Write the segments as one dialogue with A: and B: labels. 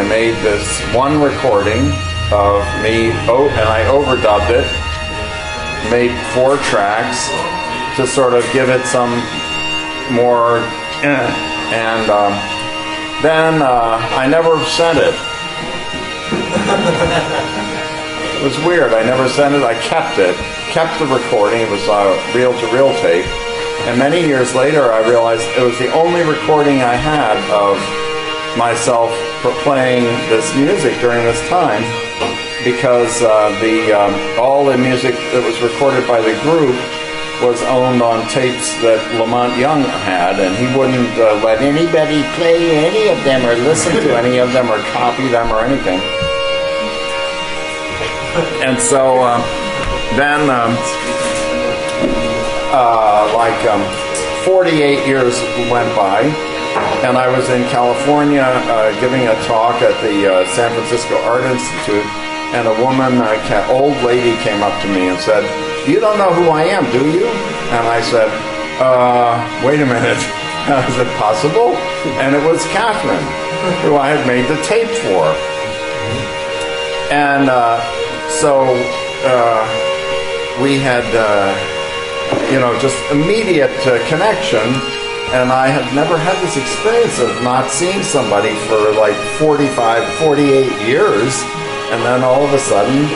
A: made this one recording of me, and I overdubbed it, made 4 tracks to sort of give it some more, and then I never sent it. It was weird. I never sent it. I kept the recording. It was a reel-to-reel tape. And many years later, I realized it was the only recording I had of myself playing this music during this time, because all the music that was recorded by the group was owned on tapes that Lamont Young had, and he wouldn't let anybody play any of them or listen to any of them or copy them or anything. And so then 48 years went by, and I was in California giving a talk at the San Francisco Art Institute, and a woman, old lady, came up to me and said, "You don't know who I am, do you?" And I said, wait a minute, is it possible? And it was Catherine, who I had made the tape for. And so we had, just immediate connection, and I had never had this experience of not seeing somebody for like 45, 48 years, and then all of a sudden,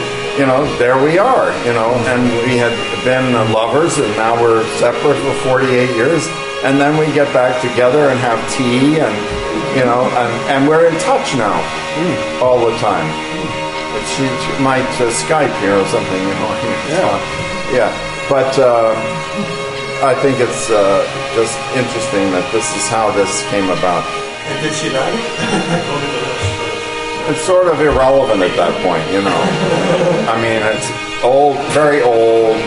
A: there we are, and we had been lovers, and now we're separate for 48 years, and then we get back together and have tea, and, and we're in touch now, all the time. She might Skype here or something, Yeah, but I think it's just interesting that this is how this came about.
B: And did she like it?
A: It's sort of irrelevant at that point, I mean, it's old, very old,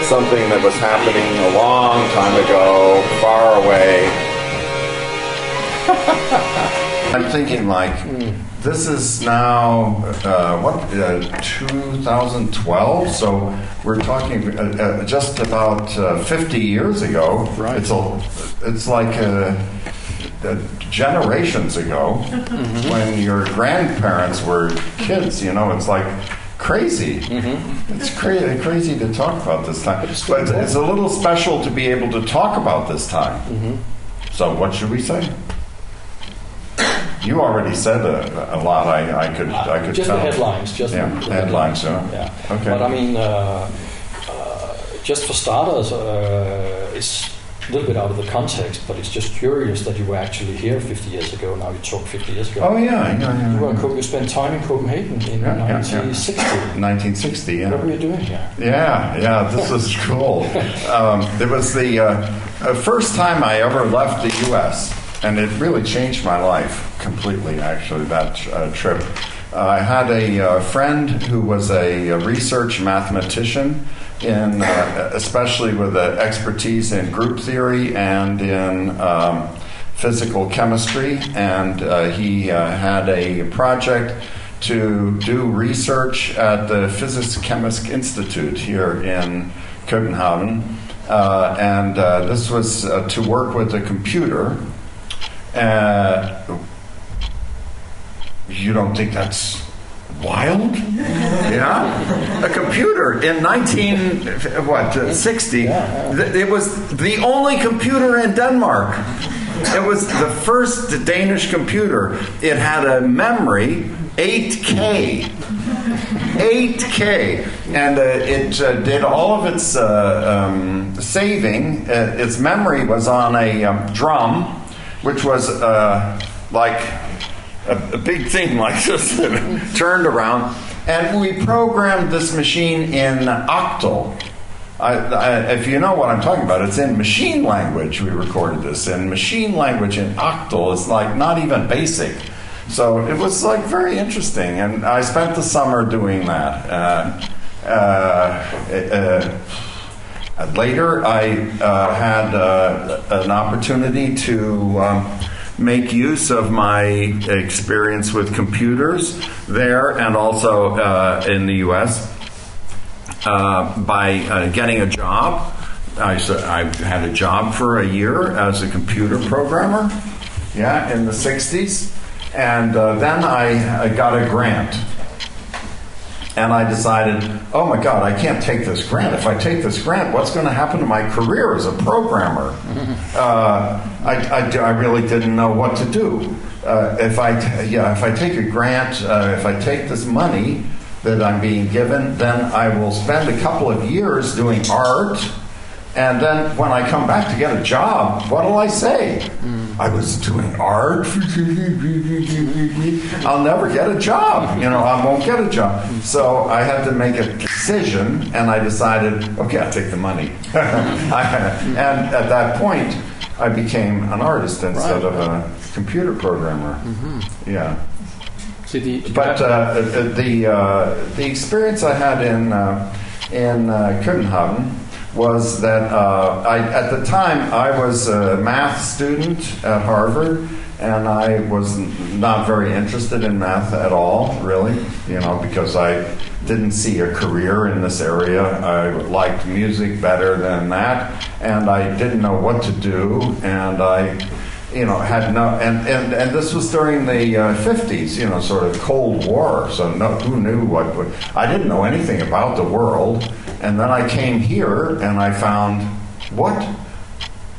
A: something that was happening a long time ago, far away. I'm thinking this is now, 2012? So we're talking just about 50 years ago.
C: Right.
A: It's like generations ago, when your grandparents were kids, it's like crazy. It's crazy to talk about this time. But it's a little special to be able to talk about this time. So what should we say? You already said a lot. I could
C: just
A: tell.
C: The headlines.
A: Headlines.
C: Yeah.
A: Okay.
C: But I mean, just for starters, it's a little bit out of the context, but it's just curious that you were actually here 50 years ago. Now you talk 50 years ago.
A: Oh yeah.
C: You spent time in Copenhagen in 1960.
A: 1960. Yeah.
C: What were you doing here?
A: Yeah. This is cool. It was the first time I ever left the U.S. And it really changed my life completely, actually, that trip. I had a friend who was a research mathematician, especially with expertise in group theory and in physical chemistry. And he had a project to do research at the Physics Chemist Institute here in Copenhagen. And this was to work with a computer. You don't think that's wild? Yeah, a computer in 1960. It was the only computer in Denmark. It was the first Danish computer. It had a memory 8K, and it did all of its saving. Its memory was on a drum, which was like a big thing like this, turned around. And we programmed this machine in Octal. If you know what I'm talking about, it's in machine language. We recorded this in machine language in Octal. It's like not even basic. So it was like very interesting. And I spent the summer doing that. Later, I had an opportunity to make use of my experience with computers there and also in the U.S. By getting a job. I had a job for a year as a computer programmer, in the 60s. And then I got a grant. And I decided, oh my God, I can't take this grant. If I take this grant, what's going to happen to my career as a programmer? I really didn't know what to do. If I take a grant, if I take this money that I'm being given, then I will spend a couple of years doing art. And then when I come back to get a job, what'll I say? I was doing art. I'll never get a job. I won't get a job. So I had to make a decision, and I decided, okay, I'll take the money. And at that point, I became an artist instead of a computer programmer. Yeah. But the experience I had in Copenhagen was that at the time I was a math student at Harvard, and I was not very interested in math at all, really, because I didn't see a career in this area. I liked music better than that, and I didn't know what to do, and I had no, and this was during the 50s, sort of Cold War, so who knew what, I didn't know anything about the world. And then I came here and I found, what?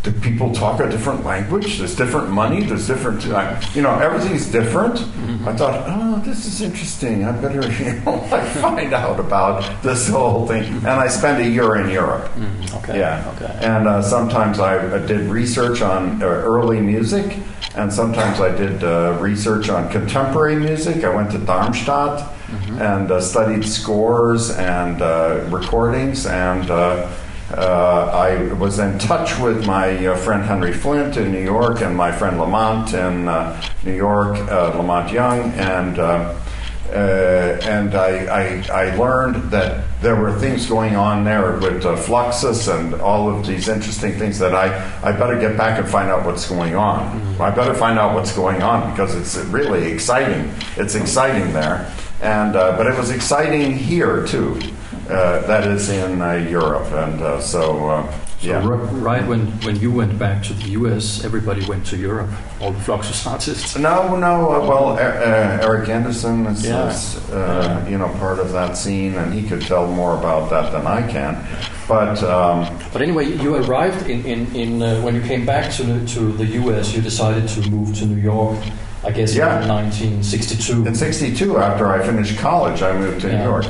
A: Do people talk a different language? There's different money, there's different, everything's different. I thought, oh, this is interesting. I better, find out about this whole thing. And I spent a year in Europe.
C: Okay.
A: Yeah.
C: Okay.
A: And sometimes I did research on early music, and sometimes I did research on contemporary music. I went to Darmstadt and studied scores and recordings, and I was in touch with my friend Henry Flint in New York and my friend Lamont in New York, Lamont Young, and I learned that there were things going on there with Fluxus and all of these interesting things that I better get back and find out what's going on. I better find out what's going on because it's really exciting. It's exciting there. And but it was exciting here too. That is in Europe, and so
C: right when you went back to the U.S., everybody went to Europe. All the Fluxus artists.
A: No. Well, Eric Anderson is part of that scene, and he could tell more about that than I can. But
C: anyway, you arrived in when you came back to the U.S. You decided to move to New York. I guess in 1962.
A: In 62, after I finished college, I moved to New York,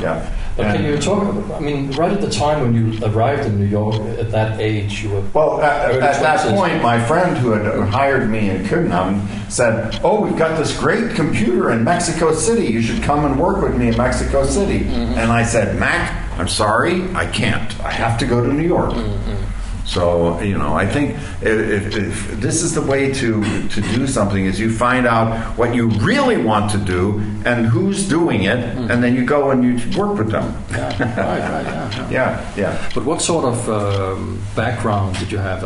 C: But can you talk, right at the time when you arrived in New York, at that age, you were...
A: Well, at that point, my friend who had hired me in Copenhagen said, oh, we've got this great computer in Mexico City. You should come and work with me in Mexico City. And I said, Mac, I'm sorry, I can't. I have to go to New York. So, I think if this is the way to do something, is you find out what you really want to do and who's doing it, and then you go and you work with them. Yeah.
C: But what sort of background did you have?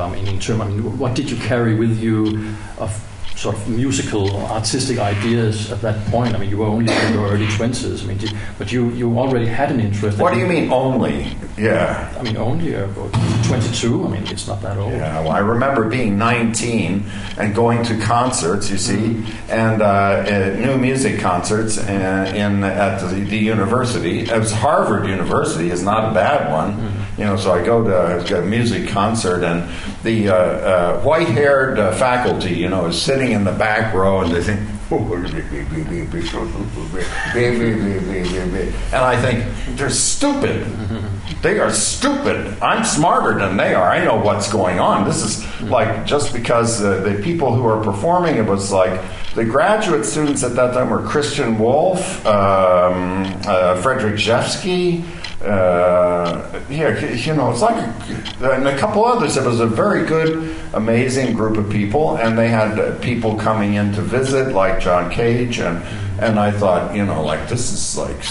C: What did you carry with you of sort of musical, artistic ideas at that point? You were only in your early 20s. But you already had an interest.
A: What do you mean only? Yeah.
C: Only 22. It's not that old.
A: Yeah. Well, I remember being 19 and going to concerts. You see, and new music concerts at the university. It was Harvard University. It's not a bad one. So I go to a music concert, and the white-haired faculty, is sitting in the back row, and they think, and I think, they're stupid. They are stupid. I'm smarter than they are. I know what's going on. This is like, just because the people who are performing, it was like, the graduate students at that time were Christian Wolff, Frederick Jeffsky, it's like, and a couple others. It was a very good, amazing group of people, and they had people coming in to visit, like John Cage, and I thought, this is like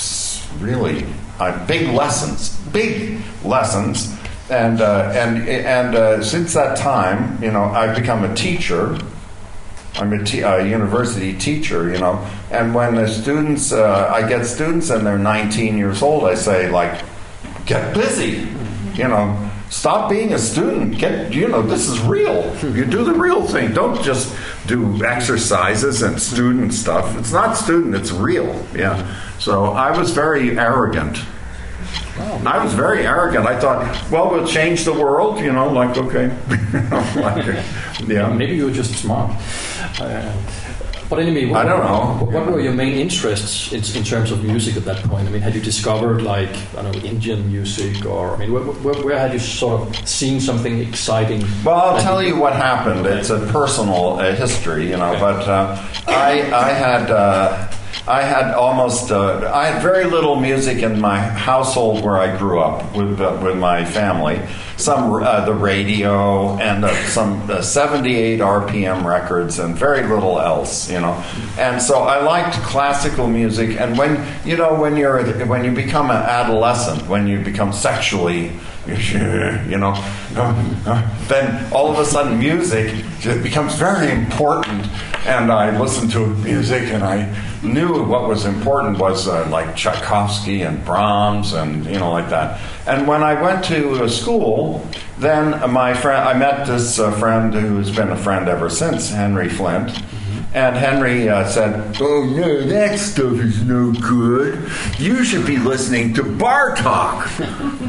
A: really big lessons, and since that time, I've become a teacher. I'm a university teacher, and when the students, I get students and they're 19 years old, I say, get busy, stop being a student. This is real. You do the real thing. Don't just do exercises and student stuff. It's not student, it's real. Yeah. So I was very arrogant. I was very arrogant. I thought, well, we'll change the world, okay.
C: Maybe you were just smart. But anyway,
A: I don't know.
C: What were your main interests in terms of music at that point? I mean, had you discovered Indian music, or where had you sort of seen something exciting?
A: Well, I'll tell you what happened. It's a personal history, but I had very little music in my household where I grew up with my family. Some the radio and some 78 RPM records and very little else, And so I liked classical music. And when you become an adolescent, when you become sexually, then all of a sudden music becomes very important. And I listened to music, and I knew what was important was like Tchaikovsky and Brahms and like that. And when I went to school, then I met this friend who's been a friend ever since, Henry Flint. And Henry said, "Oh no, that stuff is no good. You should be listening to Bartok.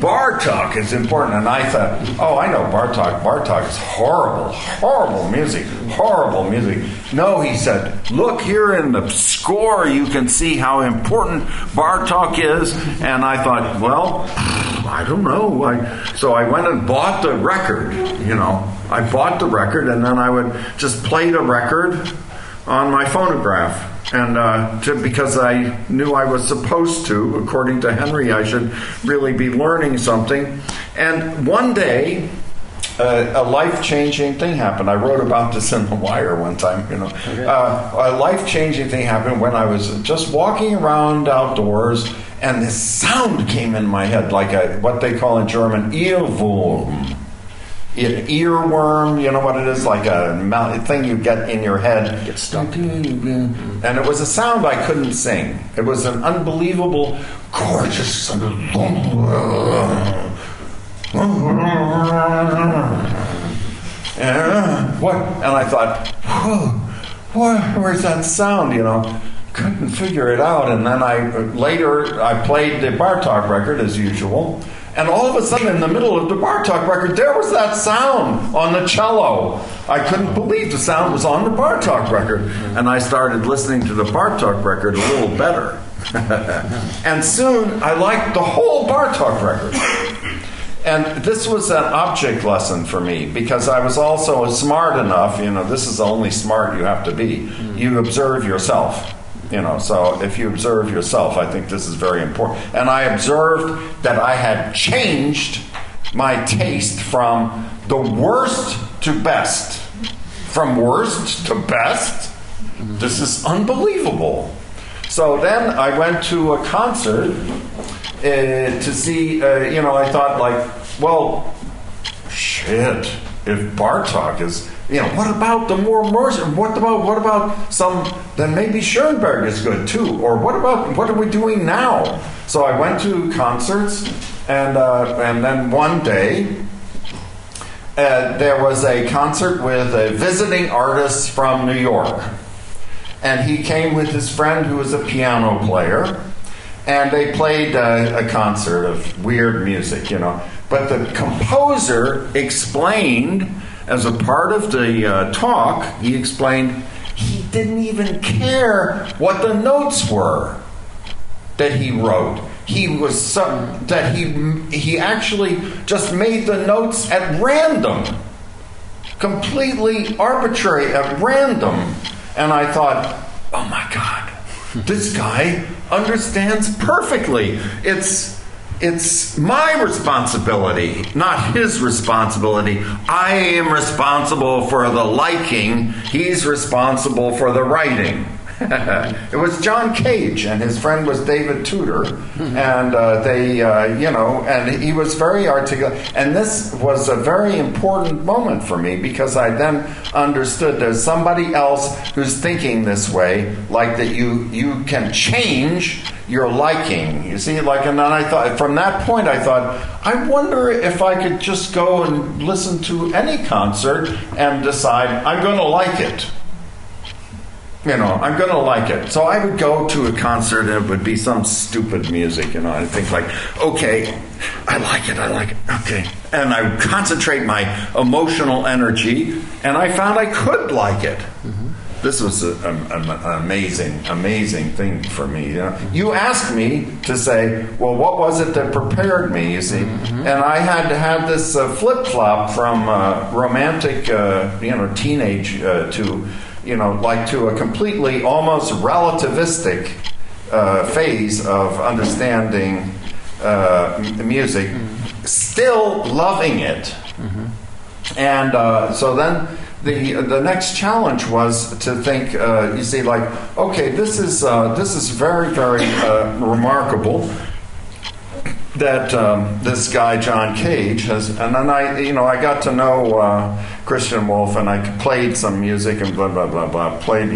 A: Bartok is important." And I thought, "Oh, I know Bartok. Bartok is horrible music. Horrible music." No, he said, "Look here in the score, you can see how important Bartok is." And I thought, well, I don't know. So I went and bought the record. I bought the record, and then I would just play the record on my phonograph, and because I knew I was supposed to, according to Henry, I should really be learning something. And one day, a life-changing thing happened. I wrote about this in The Wire one time. Okay. A life-changing thing happened when I was just walking around outdoors, and this sound came in my head, like what they call in German Earwurm. Earworm, you know what it is? Like a thing you get in your head.
C: Get stuck.
A: And it was a sound I couldn't sing. It was an unbelievable, gorgeous sound. And I thought, where's that sound? Couldn't figure it out. And then later I played the Bartok record as usual. And all of a sudden, in the middle of the Bartok record, there was that sound on the cello. I couldn't believe the sound was on the Bartok record. And I started listening to the Bartok record a little better. And soon, I liked the whole Bartok record. And this was an object lesson for me, because I was also smart enough, this is the only smart you have to be. You observe yourself. So if you observe yourself, I think this is very important. And I observed that I had changed my taste from the worst to best. From worst to best? This is unbelievable. So then I went to a concert to see, I thought well, shit, if Bartok is... what about the more immersive? What about some? Then maybe Schoenberg is good too. Or what are we doing now? So I went to concerts, and then one day there was a concert with a visiting artist from New York, and he came with his friend who was a piano player, and they played a concert of weird music, But the composer explained. As a part of the talk, he explained he didn't even care what the notes were that he wrote. He actually just made the notes at random, completely arbitrary at random. And I thought, oh my God, this guy understands perfectly. It's my responsibility, not his responsibility. I am responsible for the liking. He's responsible for the writing. It was John Cage, and his friend was David Tudor, and and he was very articulate. And this was a very important moment for me, because I then understood there's somebody else who's thinking this way, like that you can change your liking. You see, like, and then I thought, from that point, I thought, I wonder if I could just go and listen to any concert and decide I'm going to like it. I'm going to like it. So I would go to a concert and it would be some stupid music, I'd think like, okay, I like it, okay. And I would concentrate my emotional energy, and I found I could like it. Mm-hmm. This was an amazing thing for me. You asked me to say, well, what was it that prepared me, you see? Mm-hmm. And I had this flip-flop from romantic, teenage to... to a completely almost relativistic phase of understanding music, still loving it. Mm-hmm. And so then the next challenge was to think, okay, this is very, very remarkable that this guy John Cage has, and then I got to know Christian Wolff, and I played some music and blah blah blah blah. Played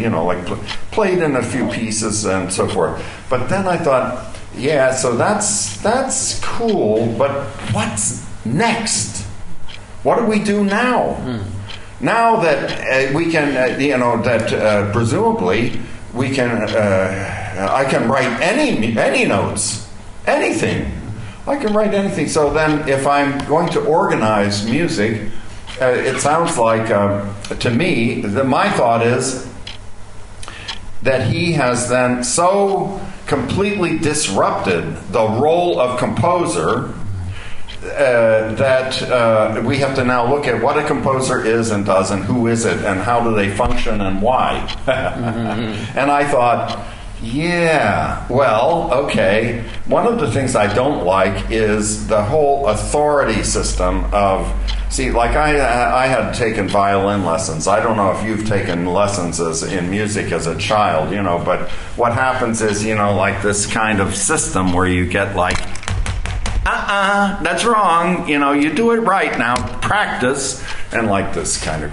A: played in a few pieces and so forth. But then I thought, yeah, so that's cool. But what's next? What do we do now? Now that we can, presumably we can, I can write any notes, anything. I can write anything. So then if I'm going to organize music, it sounds like, to me, my thought is that he has then so completely disrupted the role of composer that we have to now look at what a composer is and does, and who is it, and how do they function, and why. Mm-hmm. And I thought, yeah, well, okay. One of the things I don't like is the whole authority system of, I had taken violin lessons. I don't know if you've taken lessons in music as a child, but what happens is, this kind of system where you get that's wrong, you do it right now, practice, and this kind of,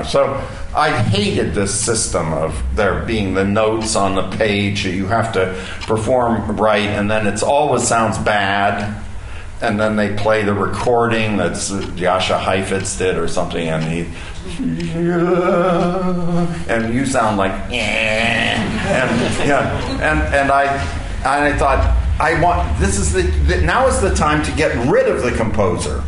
A: so I hated this system of there being the notes on the page that you have to perform right, and then it always sounds bad, and then they play the recording that's Jascha Heifetz did or something, and and you sound like and I thought, now is the time to get rid of the composer,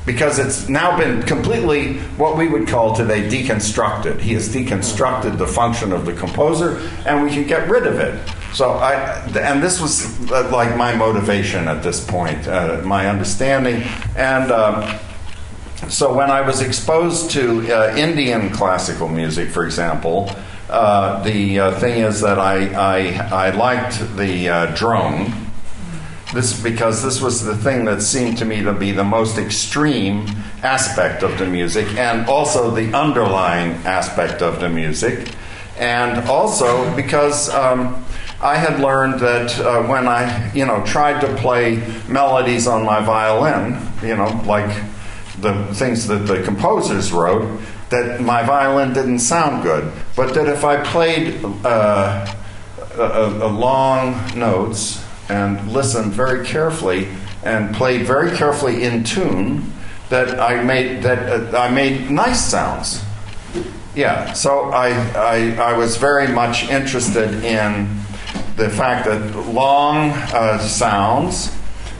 A: because it's now been completely what we would call today deconstructed. He has deconstructed the function of the composer, and we can get rid of it. So and this was my motivation at this point, my understanding. And so when I was exposed to Indian classical music, for example, the thing is that I liked the drone. Because this was the thing that seemed to me to be the most extreme aspect of the music, and also the underlying aspect of the music. And also because I had learned that when I, tried to play melodies on my violin, like the things that the composers wrote, that my violin didn't sound good. But that if I played long notes and listened very carefully and played very carefully in tune, that I made nice sounds. Yeah, so I was very much interested in the fact that long sounds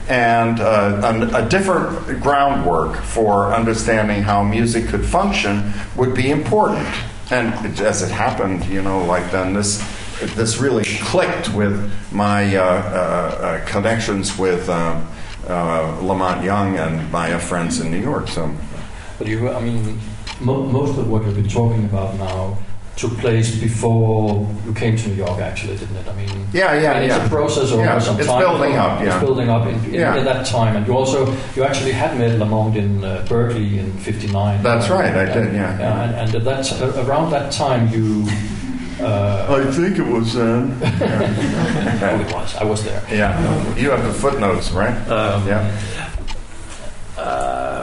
A: and a different groundwork for understanding how music could function would be important. And as it happened, then this really clicked with my connections with Lamont Young and my friends in New York. So,
C: but most of what you've been talking about now took place before you came to New York, actually, didn't it? It's a process over some time.
A: It's building up.
C: It's building up in that time, and you actually had met Lamont in Berkeley in '59.
A: That's right, I did. Yeah.
C: And that's around that time you
A: I think it was then.
C: Oh, it was. I was there.
A: Yeah. You have the footnotes, right? Yeah.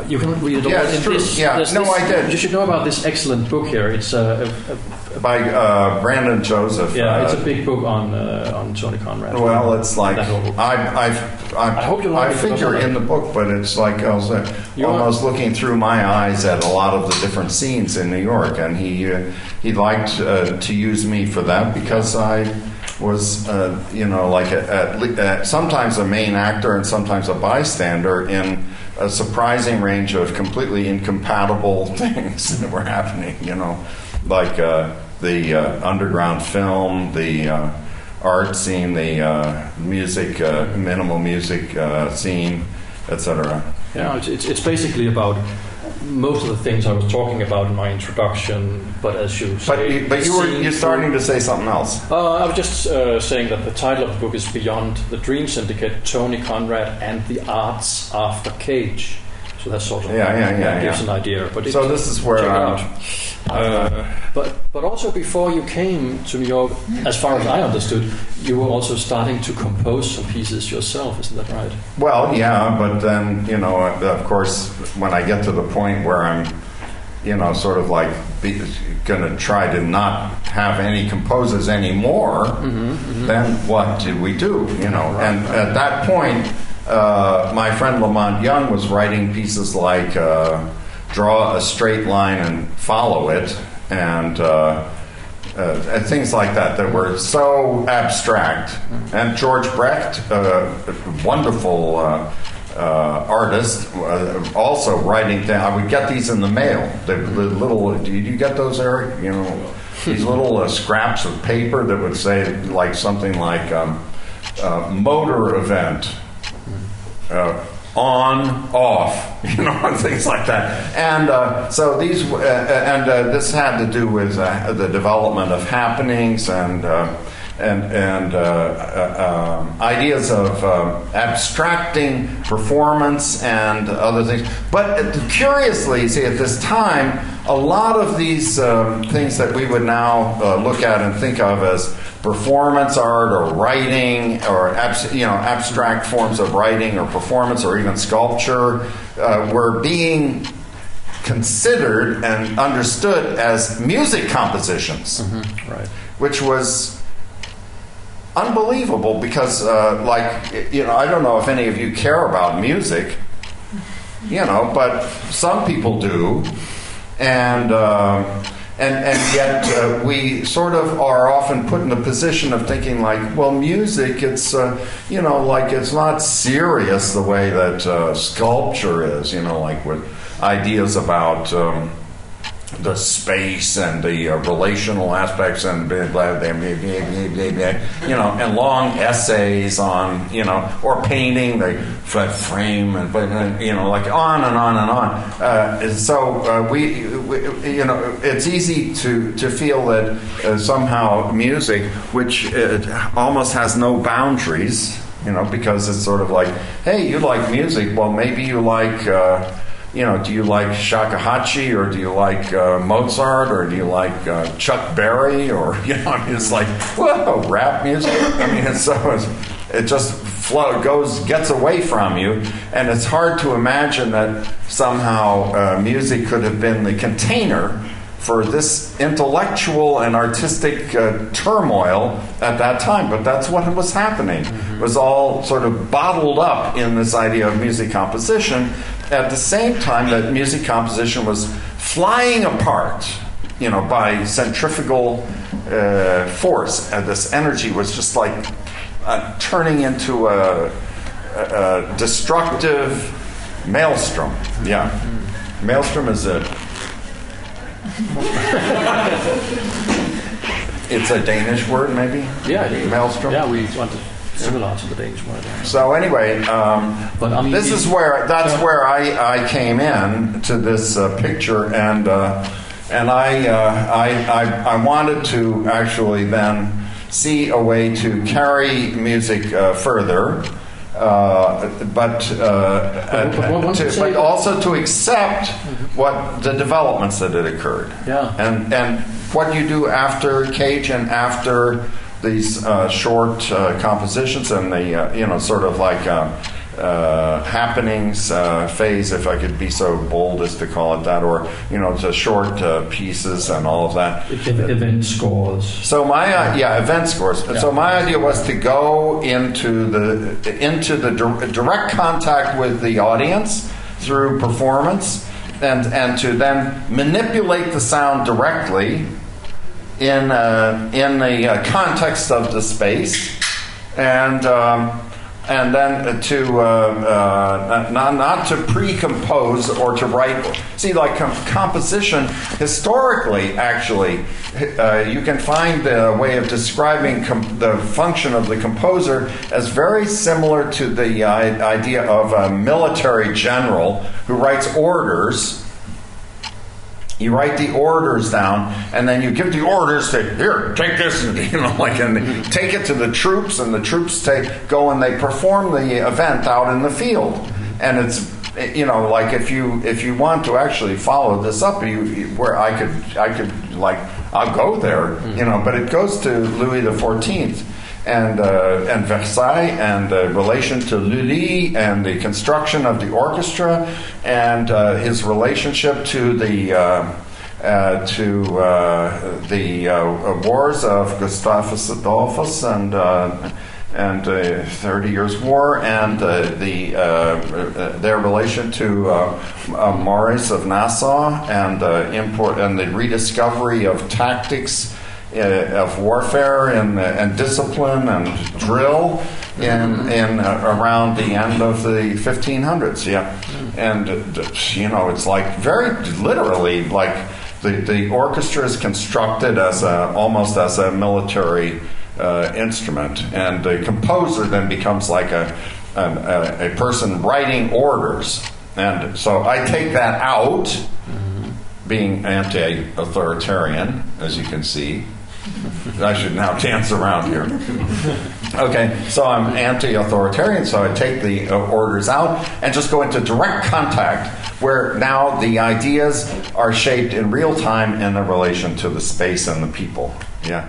C: You can read it all.
A: Yeah, it's true. I did.
C: You should know about this excellent book here. It's
A: by Brandon Joseph.
C: Yeah, it's a big book on Tony Conrad.
A: Well, it's like
C: I hope you like
A: I figure in the book, but it's like I was almost looking through my eyes at a lot of the different scenes in New York, and he liked to use me for that because I was sometimes a main actor and sometimes a bystander in a surprising range of completely incompatible things that were happening, like the underground film, the art scene, the music, minimal music scene, etc.
C: Yeah, it's basically about most of the things I was talking about in my introduction, but as you say...
A: But you're starting to say something else.
C: I was just saying that the title of the book is Beyond the Dream Syndicate, Tony Conrad and the Arts After Cage. So that's sort of gives an idea. But
A: so this is where
C: but also before you came to New York, as far as I understood, you were also starting to compose some pieces yourself. Isn't that right?
A: Well, yeah, but then of course, when I get to the point where I'm, sort of like going to try to not have any composers anymore, then what did we do?
C: Right.
A: And at that point. My friend Lamont Young was writing pieces like Draw a Straight Line and Follow It, and things like that were so abstract. And George Brecht, a wonderful artist, also writing down. I would get these in the mail. The little, did you get those, Eric? These little scraps of paper that would say like something like motor event. On, off, and things like that. And so these, this had to do with the development of happenings and ideas of abstracting performance and other things. But curiously, see, at this time, a lot of these things that we would now look at and think of as performance art or writing or abstract forms of writing or performance or even sculpture were being considered and understood as music compositions,
C: right?
A: Which was unbelievable because, I don't know if any of you care about music, but some people do, and yet we sort of are often put in the position of thinking like, well, music, it's it's not serious the way that sculpture is, like with ideas about the space and the relational aspects and and long essays on or painting the frame and like on and on and on. So we it's easy to feel that somehow music, which almost has no boundaries, because it's sort of like, hey, you like music, well, maybe you like. Do you like shakuhachi, or do you like Mozart, or do you like Chuck Berry, or it's like, whoa, rap music. I mean, it just gets away from you, and it's hard to imagine that somehow music could have been the container for this intellectual and artistic turmoil at that time. But that's what was happening. It was all sort of bottled up in this idea of music composition at the same time that music composition was flying apart, by centrifugal force. And this energy was just like turning into a destructive maelstrom. Yeah. Maelstrom is it's a Danish word, maybe?
C: Yeah, it is.
A: Maelstrom?
C: Yeah, we want to similar to the Danish word.
A: So anyway, that's where I came in to this picture, and I wanted to actually then see a way to carry music further. But also to accept what the developments that had occurred.
C: Yeah.
A: And what you do after Cajun, after these short compositions and the sort of like happenings phase, if I could be so bold as to call it that, or the short pieces and all of that.
C: Event scores.
A: So my event scores. Yeah. So my idea was to go into the direct contact with the audience through performance, and to then manipulate the sound directly in the context of the space, and then to not to pre-compose or to write. See, like composition, historically, actually, you can find a way of describing the function of the composer as very similar to the idea of a military general who writes orders. You write the orders down, and then you give the orders to, here, take this, and and take it to the troops, and the troops go and they perform the event out in the field. And it's, like if you want to actually follow this up, where I could I'll go there, but it goes to Louis XIV. And Versailles, and the relation to Lully, and the construction of the orchestra, and his relationship to the wars of Gustavus Adolphus and 30 Years' War, and their relation to Maurice of Nassau, and the rediscovery of tactics of warfare and discipline and drill in around the end of the 1500s, and it's like very literally like the orchestra is constructed as almost as a military instrument, and the composer then becomes like a person writing orders, and so I take that out, being anti-authoritarian, as you can see. I should now dance around here. Okay, so I'm anti-authoritarian, so I take the orders out and just go into direct contact, where now the ideas are shaped in real time in the relation to the space and the people. Yeah.